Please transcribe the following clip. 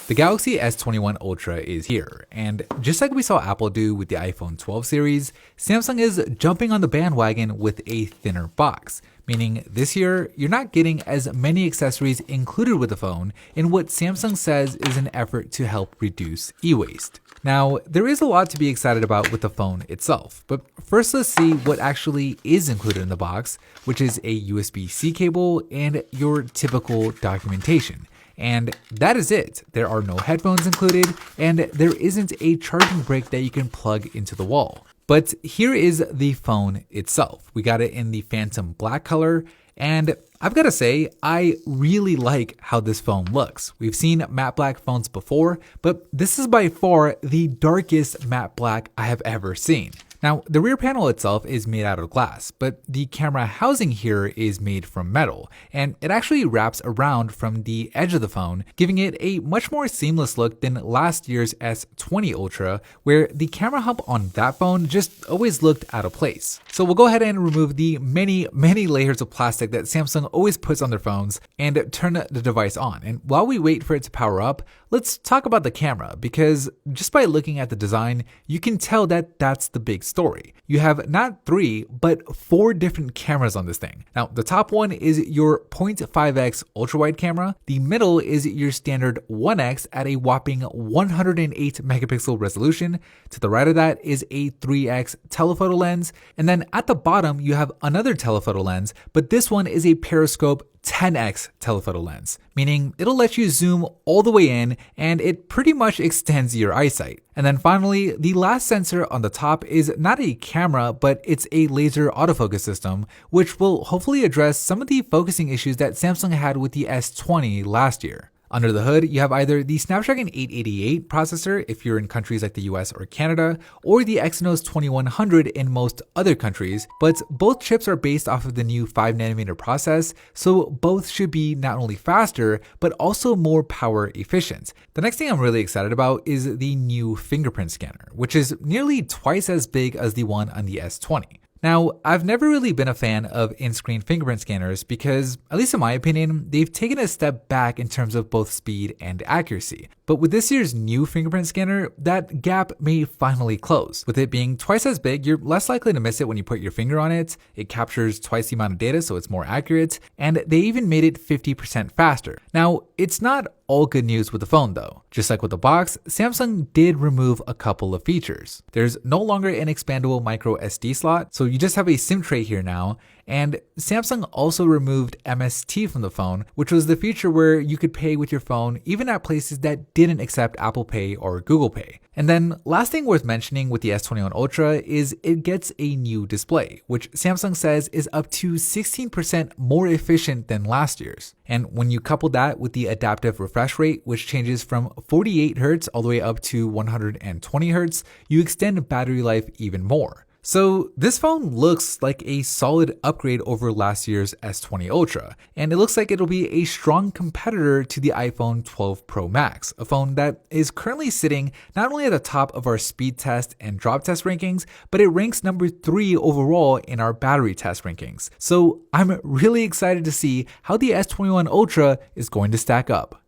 The Galaxy S21 Ultra is here, and just like we saw Apple do with the iPhone 12 series, Samsung is jumping on the bandwagon with a thinner box, meaning this year you're not getting as many accessories included with the phone in what Samsung says is an effort to help reduce e-waste. Now, there is a lot to be excited about with the phone itself, but first let's see what actually is included in the box, which is a USB-C cable and your typical documentation. And that is it. There are no headphones included, and there isn't a charging brick that you can plug into the wall. But here is the phone itself. We got it in the Phantom Black color, and I've got to say, I really like how this phone looks. We've seen matte black phones before, but this is by far the darkest matte black I have ever seen. Now, the rear panel itself is made out of glass, but the camera housing here is made from metal, and it actually wraps around from the edge of the phone, giving it a much more seamless look than last year's S20 Ultra, where the camera hub on that phone just always looked out of place. So we'll go ahead and remove the many layers of plastic that Samsung always puts on their phones and turn the device on. And while we wait for it to power up, let's talk about the camera, because just by looking at the design, you can tell that that's the big story. You have not 3, but 4 different cameras on this thing. Now, the top one is your 0.5x ultra-wide camera. The middle is your standard 1x at a whopping 108 megapixel resolution. To the right of that is a 3x telephoto lens. And then at the bottom, you have another telephoto lens, but this one is a periscope 10x telephoto lens, meaning it'll let you zoom all the way in and it pretty much extends your eyesight. And then finally, the last sensor on the top is not a camera, but it's a laser autofocus system, which will hopefully address some of the focusing issues that Samsung had with the S20 last year. Under the hood, you have either the Snapdragon 888 processor if you're in countries like the US or Canada, or the Exynos 2100 in most other countries, but both chips are based off of the new 5nm process, so both should be not only faster, but also more power efficient. The next thing I'm really excited about is the new fingerprint scanner, which is nearly twice as big as the one on the S20. Now, I've never really been a fan of in-screen fingerprint scanners because, at least in my opinion, they've taken a step back in terms of both speed and accuracy. But with this year's new fingerprint scanner, that gap may finally close. With it being twice as big, you're less likely to miss it when you put your finger on it. It captures twice the amount of data, so it's more accurate, and they even made it 50% faster. Now, it's not all good news with the phone though. Just like with the box, Samsung did remove a couple of features. There's no longer an expandable micro SD slot, so you just have a SIM tray here now. And Samsung also removed MST from the phone, which was the feature where you could pay with your phone even at places that didn't accept Apple Pay or Google Pay. And then last thing worth mentioning with the S21 Ultra is it gets a new display, which Samsung says is up to 16% more efficient than last year's. And when you couple that with the adaptive refresh rate, which changes from 48 Hz all the way up to 120 Hz, you extend battery life even more. So this phone looks like a solid upgrade over last year's S20 Ultra, and it looks like it'll be a strong competitor to the iPhone 12 Pro Max, a phone that is currently sitting not only at the top of our speed test and drop test rankings, but it ranks number 3 overall in our battery test rankings. So I'm really excited to see how the S21 Ultra is going to stack up.